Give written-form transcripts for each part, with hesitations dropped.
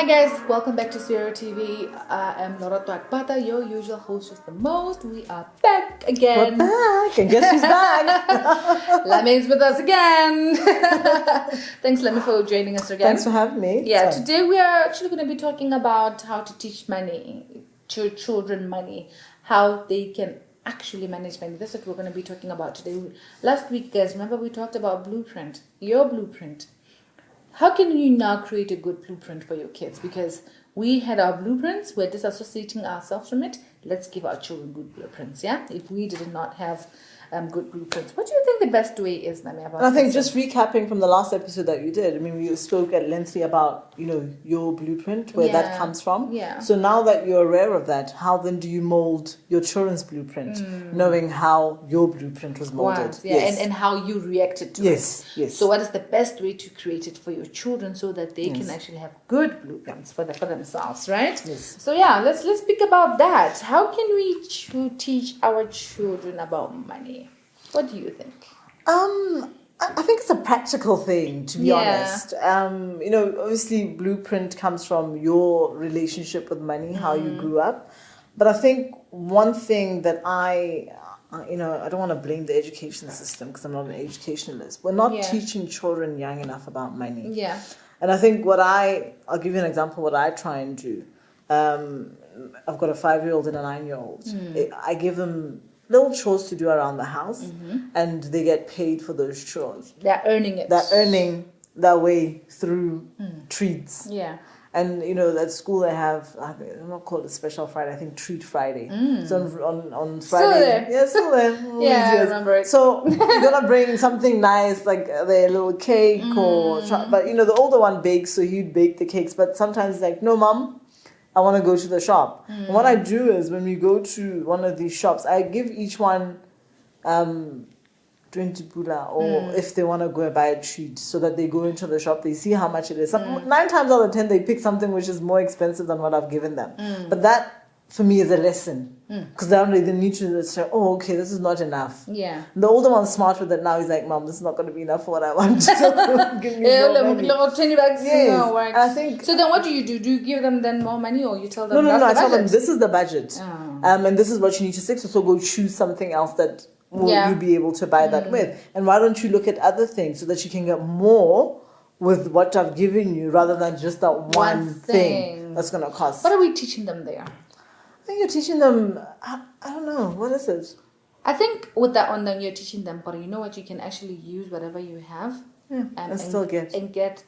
Hi guys, welcome back to Sierra TV. I am Laura Tuakpata, your usual hostess the most. We are back again. We're back, and guess who's back? Lami's with us again. Thanks Lami for joining us again. Thanks for having me. Yeah, Sorry. today we are actually going to be talking about how to teach children money, how they can actually manage money. That's what we're going to be talking about today. Last week, guys, remember we talked about blueprint, your blueprint. How can you now create a good blueprint for your kids? Because we had our blueprints, we're disassociating ourselves from it. Let's give our children good blueprints, yeah? If we did not have good blueprints. What do you think the best way is, Nami, about And I think this? just recapping from the last episode that you did, I mean, we spoke at length about, your blueprint, where that Yeah. comes from. Yeah. So now that you're aware of that, how then do you mold your children's blueprint, knowing how your blueprint was molded? Once, yeah, and how you reacted to it. Yes. So what is the best way to create it for your children so that they can actually have good blueprints for themselves, right? Yes. So yeah, let's speak about that. How can we teach our children about money? What do you think? I think it's a practical thing, to be Yeah. honest. Obviously, blueprint comes from your relationship with money, how you grew up. But I think one thing that I don't want to blame the education system because I'm not an educationalist. We're not Yeah. teaching children young enough about money. Yeah. And I think I'll give you an example what I try and do. I've got a 5-year-old and a 9-year-old. I give them little chores to do around the house and they get paid for those chores. They're earning it. They're earning their way through treats. Yeah. And at school they have, I'm not called a special Friday, I think Treat Friday. So on Friday. there. Yeah, still there. Yeah, I Yes. remember it. So you're gonna bring something nice like their little cake or but the older one bakes, so he'd bake the cakes. But sometimes he's like, no, mom, I want to go to the shop. And what I do is when we go to one of these shops, I give each one 20 pula, or if they want to go and buy a treat, so that they go into the shop, they see how much it is. 9 times out of 10, they pick something which is more expensive than what I've given them. But that, for me, is a lesson. Because they need to say, oh, okay, this is not enough. Yeah. The older one's smart with it now. He's like, Mom, this is not going to be enough for what I want. So give me more money. Little 20 bucks. Yes, No, works. I think- So then what do you do? Do you give them then more money or you tell them No, that's I the tell them budget? this is the budget. And this is what you need to stick to. So go choose something else that will you be able to buy that with. And why don't you look at other things so that you can get more with what I've given you rather than just that one thing that's going to cost. What are we teaching them there? I think you're teaching them, I don't know, what is it? I think with that one, then you're teaching them, but you know what? You can actually use whatever you have and still get. And get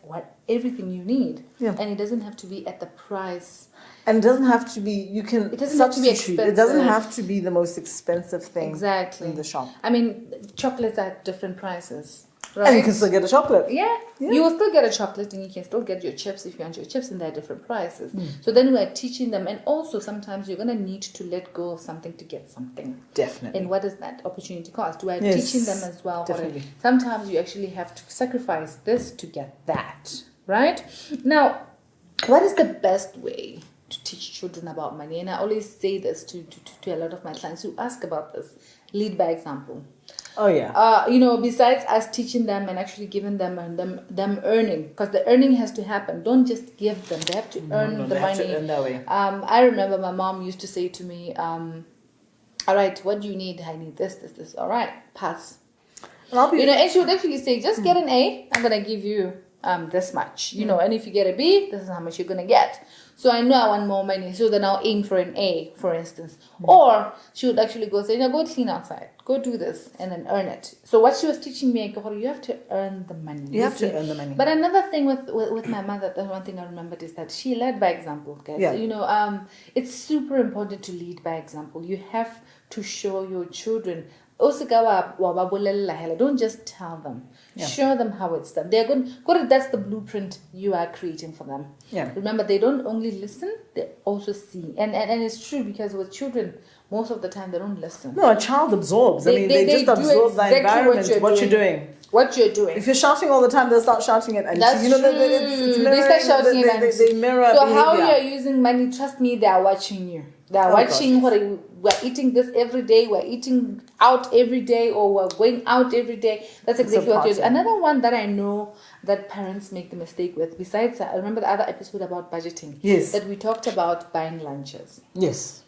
everything you need. Yeah. And it doesn't have to be at the price. And it doesn't have to be, you can It doesn't have to be substitute. It doesn't expensive. have to be the most expensive thing Exactly. in the shop. I mean, chocolates are at different prices. Right? And you can still get a chocolate. Yeah. You will still get a chocolate and you can still get your chips if you want your chips, and they're different prices. So then we're teaching them, and also sometimes you're going to need to let go of something to get something. Definitely. And what does that opportunity cost? We're Yes, teaching them as well. definitely. Sometimes you actually have to sacrifice this to get that, right? Now, what is the best way to teach children about money? And I always say this to a lot of my clients who ask about this. Lead by example. Oh, yeah. Besides us teaching them and actually giving them earning, because the earning has to happen. Don't just give them; they have to earn the they money. have to earn their way. I remember my mom used to say to me, "All right, what do you need? I need this. All right, pass." And I'll be And she would actually say, "Just get an A. I'm gonna give you this much. And if you get a B, this is how much you're gonna get." So I know I want more money, so then I'll aim for an A, for instance. Or she would actually go say, go clean outside, go do this, and then earn it. So what she was teaching me, you have to earn the money. You have to earn the money. But another thing with my mother, the one thing I remembered is that she led by example, guys. Yeah. It's super important to lead by example. You have to show your children. Don't just tell them. Yeah. Show them how it's done. They're going. That's the blueprint you are creating for them. Yeah. Remember, they don't only listen; they also see. And it's true, because with children, most of the time they don't listen. No, a child absorbs. They just do absorb exactly the environment, what you're doing. What you're doing. If you're shouting all the time, they'll start shouting it. And That's it's true. mirroring, They start shouting they mirror So how behavior. you're using money, trust me, they are watching you. They are Oh, watching gosh. we're eating this every day, we're eating out every day, or we're going out every day. That's exactly what you're doing. Another one that I know that parents make the mistake with, besides, I remember the other episode about budgeting. Yes. That we talked about buying lunches. Yes.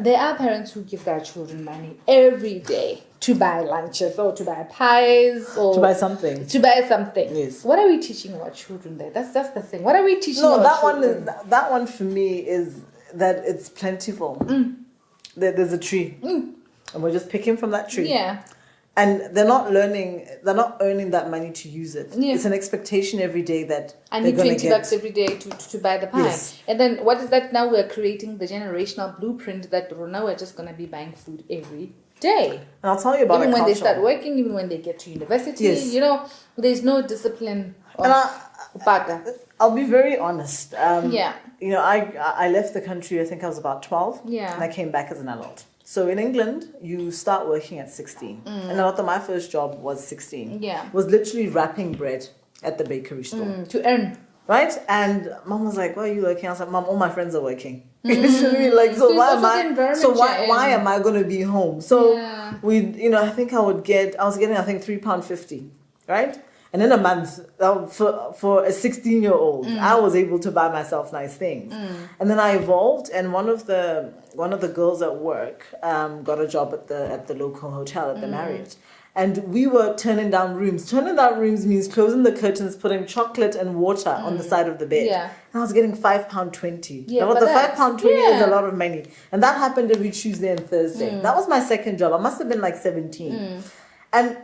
There are parents who give their children money every day to buy lunches or to buy pies or To buy something. Yes. What are we teaching our children there? That's the thing. What are we teaching our children? That one for me is that it's plentiful. There's a tree. And we're just picking from that tree. Yeah. And they're not earning that money to use it. Yeah. It's an expectation every day that I they're need going to 20 get. bucks every day to buy the pie. Yes. And then what is that now? We're creating the generational blueprint that now we're just going to be buying food every day. And I'll tell you about even a when culture. they start working, even when they get to university, Yes. there's no discipline. And Paga. I'll be very honest. Yeah. I left the country, I think I was about 12. Yeah. And I came back as an adult. So in England, you start working at 16. And my first job was 16. Yeah. Was literally wrapping bread at the bakery store. To earn. Right? And mom was like, why are you working? I was like, Mom, all my friends are working. Literally, like, so why am why am I going to be home? So Yeah. I think I was getting, I think, £3.50, right? And in a month, for a 16-year-old, I was able to buy myself nice things. And then I evolved, and one of the girls at work got a job at the local hotel at the Marriott. And we were turning down rooms. Turning down rooms means closing the curtains, putting chocolate and water on the side of the bed. Yeah. And I was getting £5.20. Yeah, now, but the that's- £5.20 is a lot of money. And that happened every Tuesday and Thursday. That was my second job. I must have been like 17. And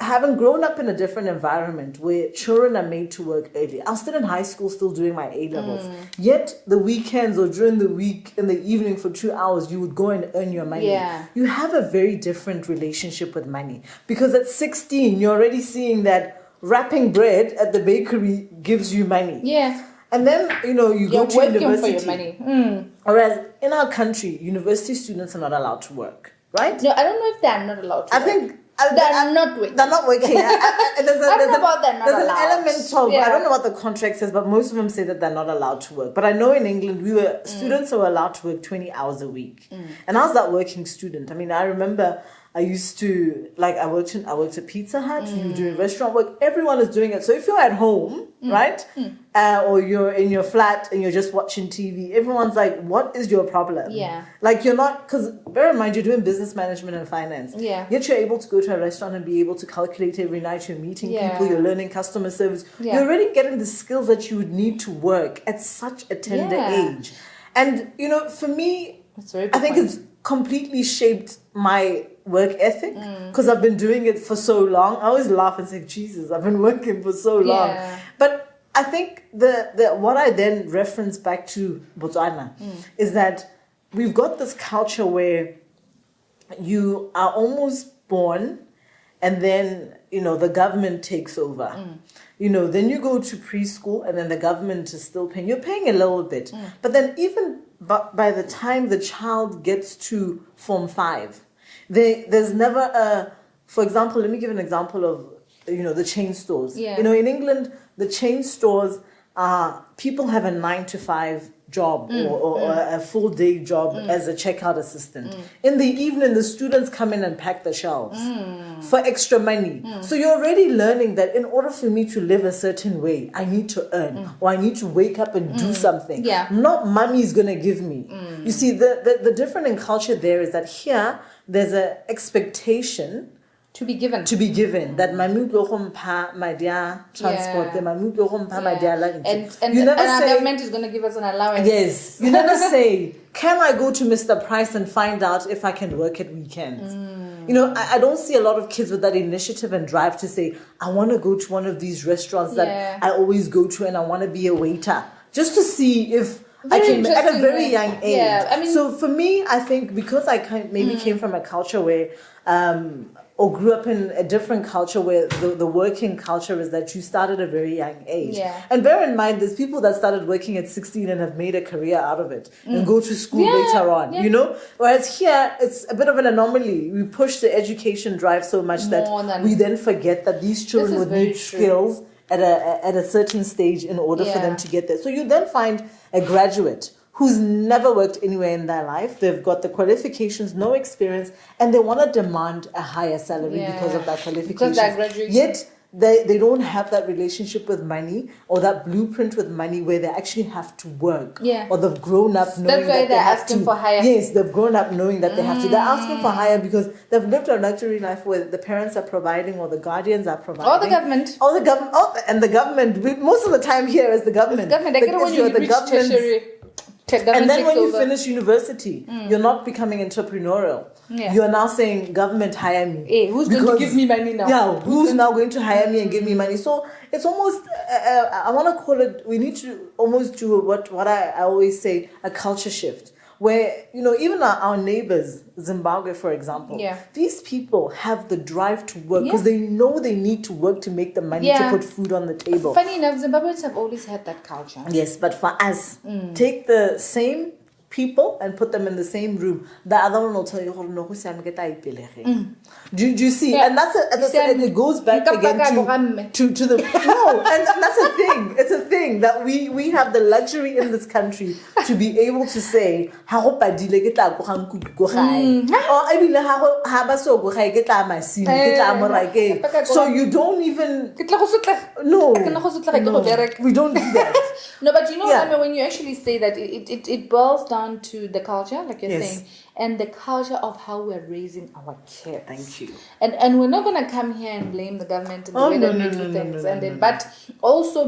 having grown up in a different environment where children are made to work early, I was still in high school, still doing my A-levels. Yet the weekends or during the week, in the evening for 2 hours, you would go and earn your money. Yeah. You have a very different relationship with money. Because at 16, you're already seeing that wrapping bread at the bakery gives you money. Yeah. And then, you go You're to working university. for your money. Whereas in our country, university students are not allowed to work, right? No, I don't know if they're not allowed to. I think they're not working. They're not working. There's an element of, I don't know what the contract says, but most of them say that they're not allowed to work. But I know in England, students were allowed to work 20 hours a week. And I was that working student. I mean, I remember I used to, I worked at Pizza Hut, you were doing restaurant work, everyone is doing it. So if you're at home, right, or you're in your flat and you're just watching TV, everyone's like, what is your problem? Yeah. Like you're not, because bear in mind, you're doing business management and finance. Yeah. Yet you're able to go to a restaurant and be able to calculate every night, you're meeting people, you're learning customer service. Yeah. You're already getting the skills that you would need to work at such a tender age. And, for me, That's very I think point. it's completely shaped my work ethic because I've been doing it for so long. I always laugh and say, Jesus, I've been working for so long. Yeah. But I think the what I then reference back to Botswana is that we've got this culture where you are almost born and then, the government takes over. Then you go to preschool and then the government is still paying. You're paying a little bit. But then even by the time the child gets to Form 5, there's never for example, let me give an example of, the chain stores. Yeah. In England, the chain stores, people have a 9-to-5 job or a full day job as a checkout assistant. In the evening, the students come in and pack the shelves for extra money. So you're already learning that in order for me to live a certain way, I need to earn or I need to wake up and do something. Yeah. Not mommy's going to give me. You see, the difference in culture there is that here, there's an expectation to be given. That my dear transport, Yeah. my dear lunch. And You never our say- government is going to give us an allowance. Yes. You never say, can I go to Mr. Price and find out if I can work at weekends? I don't see a lot of kids with that initiative and drive to say, I want to go to one of these restaurants that I always go to and I want to be a waiter. Just to see if I Very can, at a interesting very way. young age. Yeah, I mean- So for me, I think because I maybe came from a culture where, or grew up in a different culture where the working culture is that you start at a very young age. Yeah. And bear in mind, there's people that started working at 16 and have made a career out of it and go to school later on, Whereas here, it's a bit of an anomaly. We push the education drive so much that we then forget that these children This is would very need true. skills at a certain stage in order for them to get there. So you then find a graduate who's never worked anywhere in their life. They've got the qualifications, no experience, and they want to demand a higher salary because of that qualification. Because they're graduating. Yet they don't have that relationship with money or that blueprint with money where they actually have to work. Yeah. Or they've grown up knowing That's why that they they're have asking to. for higher. Yes, they've grown up knowing that they have to. They're asking for higher because they've lived a luxury life where the parents are providing or the guardians are providing. Or the government. Or the government. Oh, and the government. Most of the time here is the government. I get it when you reach tertiary. And then when you finish university, you're not becoming entrepreneurial. Yeah. You're now saying, government, hire me. Hey, who's going to give me money now? Yeah, who's now going to hire me and give me money? So it's almost, I want to call it, we need to almost do what I always say, a culture shift. Where, even our neighbors, Zimbabwe, for example, these people have the drive to work because they know they need to work to make the money to put food on the table. Funny enough, Zimbabweans have always had that culture. Yes, but for us, take the same people and put them in the same room. The other one will tell you, do you see? Yeah. And and it goes back again to the no, and that's a thing. It's a thing that we have the luxury in this country to be able to say, or so you don't even no, we don't do that. No, but I mean, when you actually say that, it boils down to the culture, like you're saying, and the culture of how we're raising our kids. Thank you. And we're not gonna come here and blame the government and the way they do things,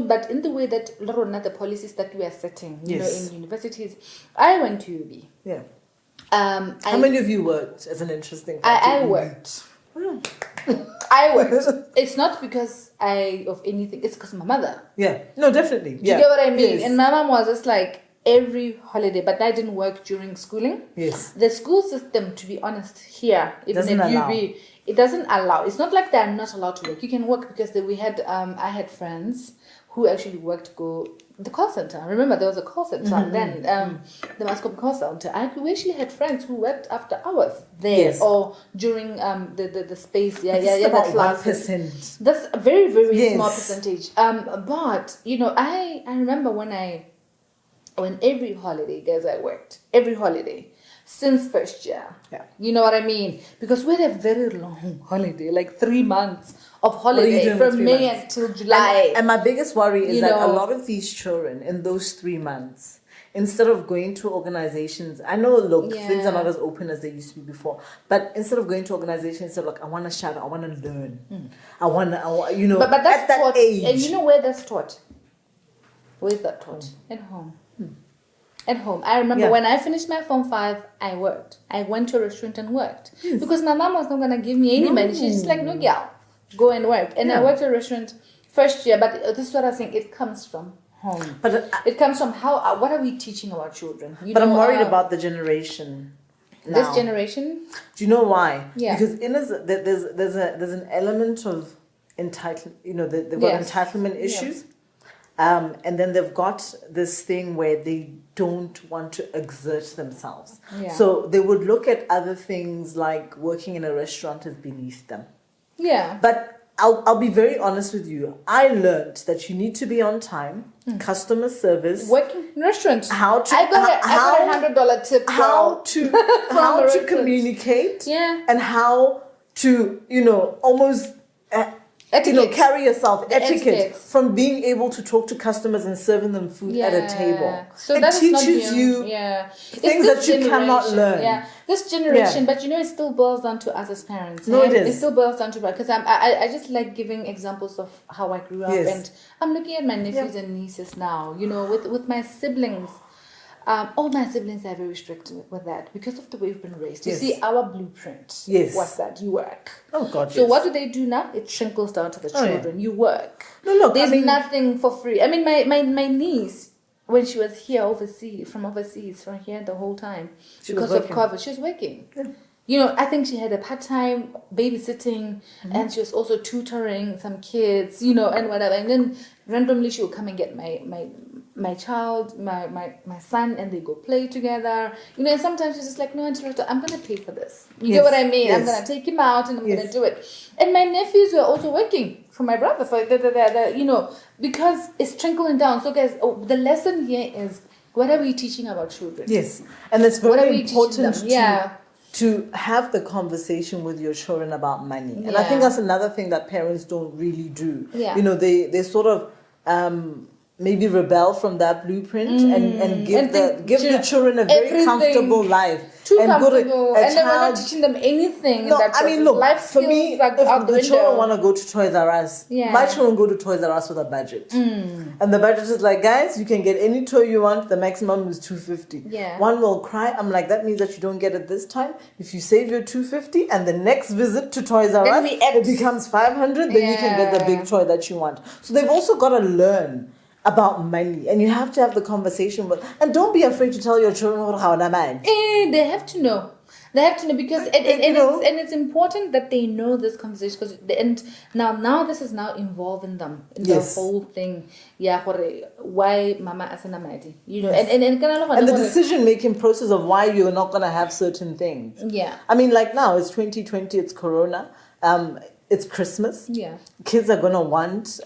but in the way that the policies that we are setting, in universities. I went to UB. Yeah. How many of you worked as an interesting fact? I worked. I worked. It's not because of anything. It's because my mother. Yeah. No, definitely. Do you get what I mean? Yes. And my mom was just like every holiday, but I didn't work during schooling. Yes. The school system, to be honest, here, even doesn't at allow. UB, it doesn't allow. It's not like they're not allowed to work. You can work because I had friends who actually worked to go the call center. Remember, there was a call center then, the Mascom call center. We actually had friends who worked after hours there or during the space. That's about 1%. That's a very, very small percentage. But I remember when every holiday, guys, I worked every holiday. Since first year. Yeah. You know what I mean? Because we had a very long holiday, like 3 months of holiday from May until July. And my biggest worry is that a lot of these children in those 3 months, instead of going to organizations, I know, things are not as open as they used to be before, but instead of going to organizations, they're like, I want to shadow, I want to learn. But that's at that taught, age. And you know where that's taught? Where's that taught? At home. At home. I remember when I finished my Form 5, I worked. I went to a restaurant and worked. Because my mom was not going to give me any money. She's just like, no, girl, go and work. And I worked at a restaurant first year. But this is what I think. It comes from home. But it comes from what are we teaching our children? I'm worried about the generation now. This generation? Do you know why? Yeah. Because there's an element of entitlement. They've got entitlement issues. And then they've got this thing where they don't want to exert themselves. Yeah. So they would look at other things like working in a restaurant as beneath them. Yeah. But I'll be very honest with you. I learned that you need to be on time, customer service, working in restaurants. I got a $100 tip. How to communicate. Yeah. And how to almost. Carry yourself, etiquette from being able to talk to customers and serving them food at a table. So it teaches you things that you cannot learn. Yeah, this generation, but it still boils down to us as parents. No, it is. It still boils down to because I just like giving examples of how I grew up, and I'm looking at my nephews and nieces now. With my siblings. All my siblings are very strict with that because of the way we've been raised. You see, our blueprint was that you work. Oh, God, So what do they do now? It trickles down to the children. You work. No, look, there's nothing for free. I mean, my niece, when she was here from here the whole time, because of COVID, she was working. Yeah. I think she had a part-time babysitting, and she was also tutoring some kids, and whatever. And then randomly she would come and get my child, my son, and they go play together. And sometimes she's just like, no, Auntie, I'm going to pay for this. You get what I mean? I'm going to take him out and I'm going to do it. And my nephews were also working for my brother, because it's trickling down. So guys, the lesson here is What are we teaching our children? Yes, and it's What are very we teaching important them? Yeah. to have the conversation with your children about money. And I Yeah. think that's another thing that parents don't really do. Yeah. You know, they sort of maybe rebel from that blueprint and give the children a very everything comfortable life. Too and comfortable, a and then we're not child. teaching them anything. No, in that I mean, process. look, life for skills me, are if out the the children window. want to go to Toys R Us, Yeah. my children go to Toys R Us with a budget. And the budget is like, guys, you can get any toy you want. The maximum is $250. Yeah. One will cry. I'm like, that means that you don't get it this time. If you save your $250 and the next visit to Toys R Then Us, we add- it becomes $500, then you can get the big toy that you want. So they've also got to learn about money, and you have to have the conversation with, and don't be afraid to tell your children how to manage. They have to know. They have to know because it's important that they know this conversation because and now this is now involving them in Yes. the whole thing. Yeah, why mama asana madi, you know, Yes. and the decision making process of why you're not going to have certain things. Yeah. I mean, like now it's 2020, it's Corona, it's Christmas. Yeah. Kids are gonna want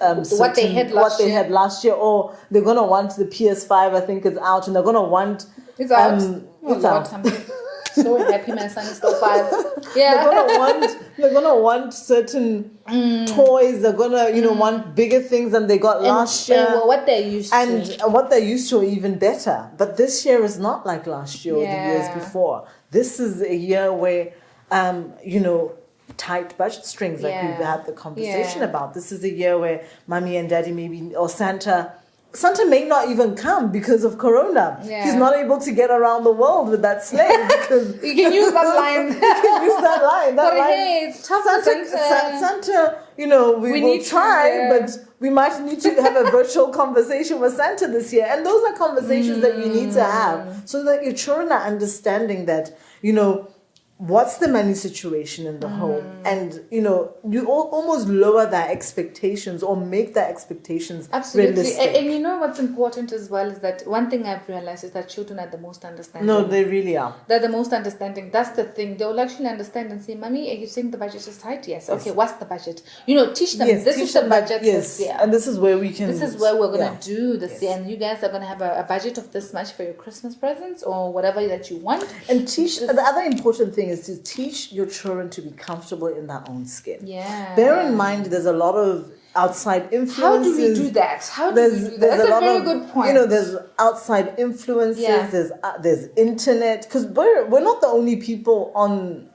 What they had last year. had last year, or they're gonna want the PS5. I think it's out, and they're gonna want It's out. it's Lord, out. I'm so happy my son is still 5. Yeah. They're gonna want certain toys. They're gonna want bigger things than they got last year. And what they're used And to. what they're used to are even better. But this year is not like last year or the years Yeah. before. This is a year where, tight budget strings, like we've had the conversation Yeah. about. This is a year where mommy and daddy maybe, or Santa may not even come because of Corona. Yeah. He's not able to get around the world with that sleigh because You can use that line. you can use that line. That But line. hey, it's tough for Santa. Santa, we We will need to, try, yeah. but we might need to have a virtual conversation with Santa this year. And those are conversations that you need to have so that your children are understanding that, what's the money situation in the home. And, you almost lower their expectations or make their expectations Absolutely. realistic. And you know what's important as well is that one thing I've realized is that children are the most understanding. No, they really are. They're the most understanding. That's the thing. They'll actually understand and say, Mommy, are you saying the budget is tight? Yes. Okay, what's the budget? Teach them. Yes, This teach is the them that- budget yes, this year. and this is where we can. This is where we're going to yeah. do this Yes. year. And you guys are going to have a budget of this much for your Christmas presents or whatever that you want. And the other important thing is to teach your children to be comfortable in their own skin. Yeah. Bear in mind, there's a lot of outside influences. How do we do that? How do we do that? That's a very good point. There's outside influences. Yeah. There's internet, because we're not the only people on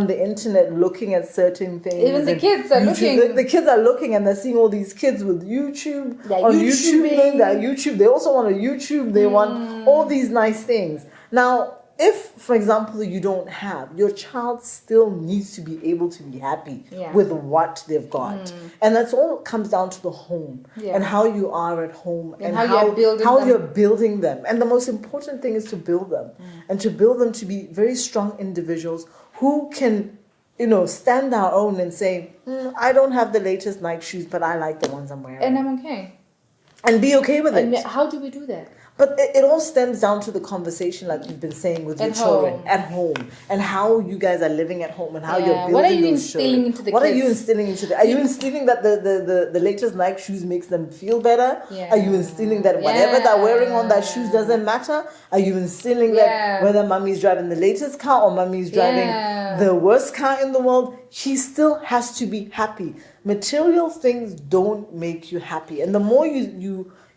the internet looking at certain things. Even the and kids are YouTube. looking. The kids are looking, and they're seeing all these kids with YouTube. They're on YouTubing. YouTube. They also want to YouTube. They want all these nice things. Now, if, for example, you don't have, your child still needs to be able to be happy Yeah. with what they've got. And that's all comes down to the home Yeah. and how you are at home And how you're building how them. you're building them. And the most important thing is to build them and to build them to be very strong individuals who can, stand their own and say, I don't have the latest Nike shoes, but I like the ones I'm wearing. And I'm okay. And be okay with And it. how do we do that? But it all stems down to the conversation, like we've been saying, with your At children home. at home, and how you guys are living at home, and how Yeah. you're building What are you those instilling children. into the What are kids? you instilling into them? Are you instilling that the latest Nike shoes makes them feel better? Yeah. Are you instilling that whatever they're wearing on their shoes doesn't matter? Are you instilling Yeah. that whether mommy's driving the latest car or mommy's driving Yeah. the worst car in the world, he still has to be happy. Material things don't make you happy, and the more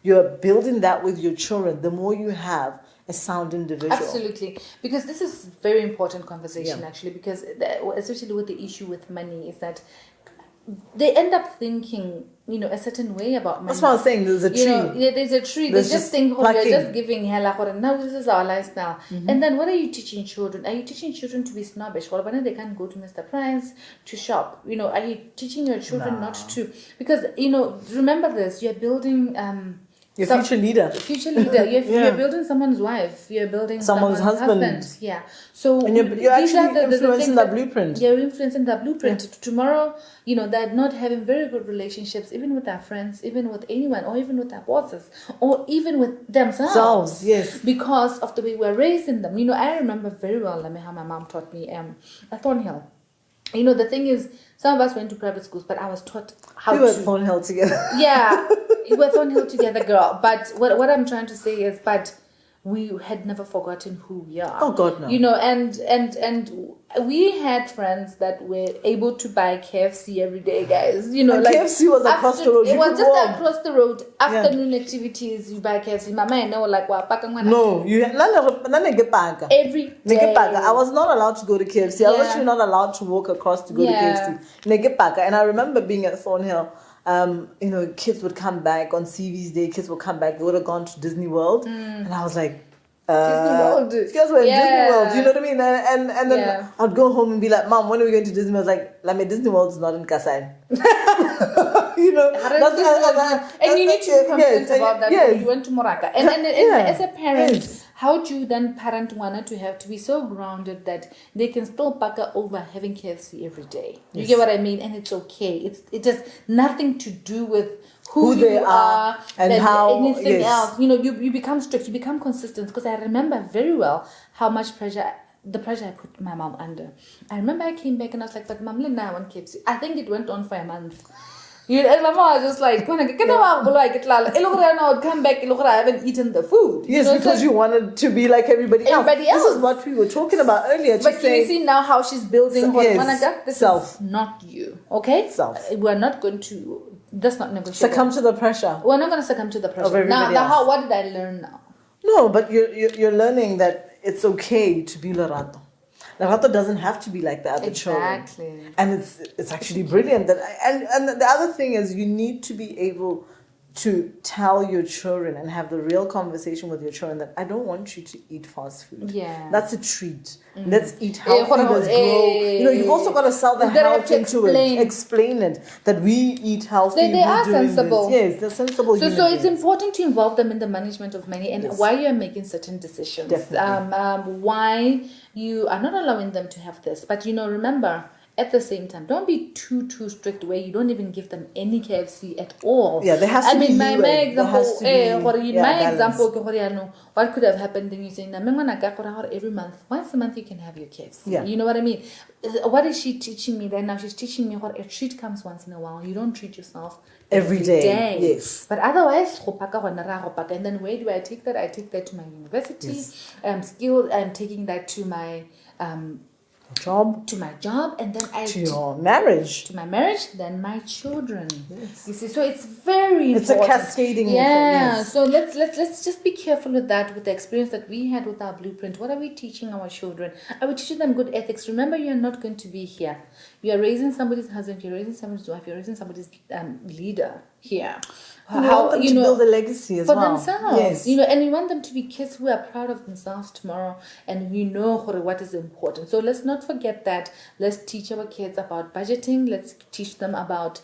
you're building that with your children, the more you have a sound individual. Absolutely, because this is very important conversation Yeah. actually, because especially with the issue with money is that they end up thinking, a certain way about money. That's what I'm saying. There's a tree. There's a tree. There's They just just think, plucking. we're just giving hella for now. This is our lifestyle. And then, what are you teaching children? Are you teaching children to be snobbish? Well, when they can't go to Mr. Price to shop, are you teaching your children not to? Because remember this: you're building. Your future leader. Future leader. You're, Yeah. you're building someone's wife. You're building Someone's husband. Yeah. So And you're these actually are the influencing things their that- blueprint. You're influencing their blueprint. Tomorrow, they're not having very good relationships, even with their friends, even with anyone, or even with their bosses, or even with themselves. Yes. Because of the way we're raising them. I remember very well how my mom taught me at Thornhill. The thing is, some of us went to private schools, but I was taught how We were to. at Thornhill together. Yeah, we're Thornhill together, girl. But what I'm trying to say is, but we had never forgotten who we are. Oh, God, no. You know, and we had friends that were able to buy KFC every day, guys. You know, And like KFC was across the road. It You was could just walk. across the road. Afternoon activities, you buy KFC. Mama, I know, like, No, you none get back. every day. I was not allowed to go to KFC. I was Yeah. actually not allowed to walk across to go Yeah. to KFC. And I remember being at Thornhill. You know, kids would come back on CV's day. Kids would come back. They would have gone to Disney World, and I was like, Disney World. Guys were in Disney Yeah. World. You know what I mean? And then Yeah. I'd go home and be like, Mom, when are we going to Disney? I was like, Disney World is not in Kasai. You know, And you need to be confident about that. Yes. You went to Moraka. And Yeah. as a parent, Yes. how do you then parent one to have to be so grounded that they can still pucker over having KFC every day? You Yes. get what I mean? And it's okay. It has nothing to do with Who they are and than how- anything yes. else. You know, you become strict, you become consistent. Because I remember very well how much the pressure I put my mom under. I remember I came back and I was like, but Mom, now I want KFC. I think it went on for a month. And my mom was just like, I would come back, I haven't eaten the food. Yes, You know, because so- you wanted to be like everybody else. Everybody This else. is what we were talking about earlier. But can you see now how she's building her Yes, Managa? This self. is not you, okay? Self. We're not going to, that's not negotiable. Succumb to the pressure. We're not going to succumb to the pressure. everybody Now else. what did I learn now? No, but you're learning that it's okay to be Lerato. Lerato doesn't have to be like the other children. Exactly. And it's actually brilliant that and the other thing is you need to be able to tell your children and have the real conversation with your children that I don't want you to eat fast food. Yeah. That's a treat. Let's eat healthy, hold on, let's grow. You know, you've also got to sell the You gotta health have to into explain. it. Explain it. That we eat healthy. They we're are doing sensible. This. Yes, they're sensible So human it's beings. important to involve them in the management of money and Yes. why you are making certain decisions. Definitely. Why you are not allowing them to have this. But remember, at the same time, don't be too strict where you don't even give them any KFC at all. Yeah, there has to be my leeway. example, There has to be, balance. example, what could have happened then you say, every month, once a month you can have your KFC. Yeah. You know what I mean? What is she teaching me right now? She's teaching me what a treat comes once in a while. You don't treat yourself Every day. Yes. But otherwise, and then where do I take that? I take that to my university. Yes. I'm taking that to my Job. to my job, and then To your marriage. to my marriage, then my children. Yes. You see, so it's very It's a important. cascading Yeah. effect, yes. So let's just be careful with that, with the experience that we had with our blueprint. What are we teaching our children? Are we teaching them good ethics? Remember, you are not going to be here. You are raising somebody's husband. You're raising somebody's wife. You're raising somebody's leader here. We want them to build a legacy as for well. themselves. Yes. And we want them to be kids who are proud of themselves tomorrow, and we know what is important. So let's not forget that. Let's teach our kids about budgeting. Let's teach them about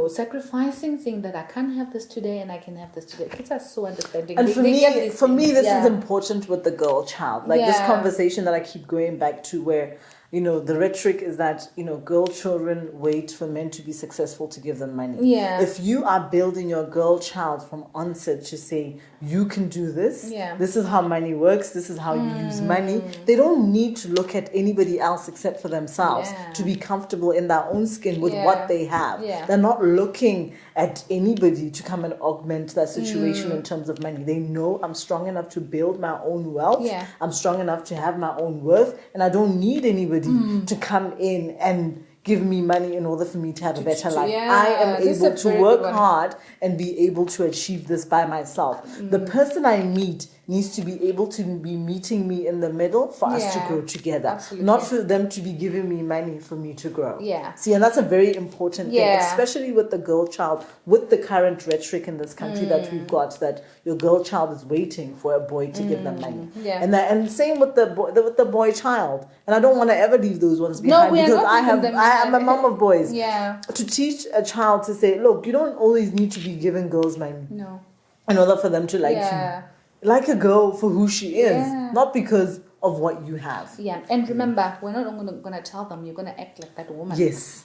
sacrificing, saying that I can't have this today and I can have this today. Kids are so understanding. And They for get me, these this things. is important with the girl child. Like this Yeah. conversation that I keep going back to, where the rhetoric is that girl children wait for men to be successful to give them money. Yeah. If you are building your girl child from onset to say you can do this, Yeah. this is how money works, this is how you use money. They don't need to look at anybody else except for themselves Yeah. to be comfortable in their own skin with Yeah. what they have. Yeah. They're not looking at anybody to come and augment that situation in terms of money. They know I'm strong enough to build my own wealth. Yeah. I'm strong enough to have my own worth, and I don't need anybody to come in and give me money in order for me to have a better life. yeah, I am this is able a to very work good one. hard and be able to achieve this by myself. The person I meet needs to be able to be meeting me in the middle for us to Yeah, grow together. absolutely. Not for them to be giving me money for me to grow. Yeah. See, and that's a very important thing, Yeah. especially with the girl child, with the current rhetoric in this country that we've got, that your girl child is waiting for a boy to give them money. Yeah. And same with the boy child. And I don't want to ever leave those ones behind we are because not leaving them I am a behind. mom of boys. Yeah. To teach a child to say, look, you don't always need to be giving girls money No. in order for them to like Yeah. you. Like a girl for who she is, Yeah. not because of what you have. Yeah. And remember, we're not going to tell them you're going to act like that woman. Yes.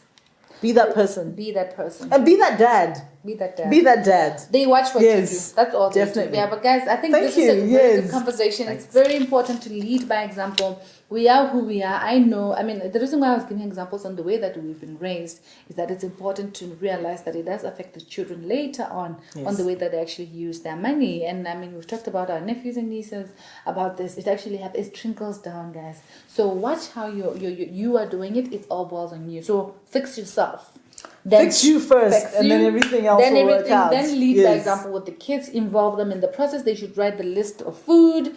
Be that person. Be that person. And be that dad. Be that dad. Be that dad. They watch what Yes, you do. That's all. They do. definitely. Yeah, but guys, I think Thank this is a you. very Yes. good conversation. Thanks. It's very important to lead by example. We are who we are. I know. I mean, the reason why I was giving examples on the way that we've been raised is that it's important to realize that it does affect the children later on the way that they actually use their money. And I mean, we've talked about our nephews and nieces about this. It actually it trickles down, guys. So watch how you are doing it. It all boils on you. So fix yourself. Then Fix you first, fix and you, then everything else then will work everything, out. then lead by Yes. example with the kids. Involve them in the process. They should write the list of food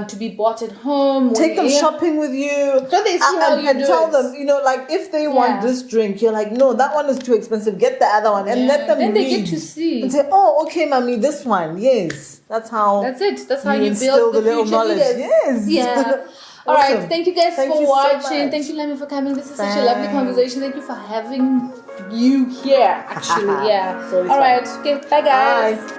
to be bought at home. Take them shopping with you. So they see how you and do tell it. them, like if they want this drink, you're like, no, that one is too expensive. Get the other one, and let them Then they read get to see. and say, oh, okay, mommy, this one. Yes, that's how. That's it. That's how you you instill build the little future knowledge. leaders. Yes. Yeah. All Awesome. right. Thank you guys Thank for you so watching. much. Thank you, Lami, for coming. This is such a lovely Thanks. conversation. Thank you for having you here. Actually, yeah. So it's All fun. right. Okay. Bye, guys. Bye.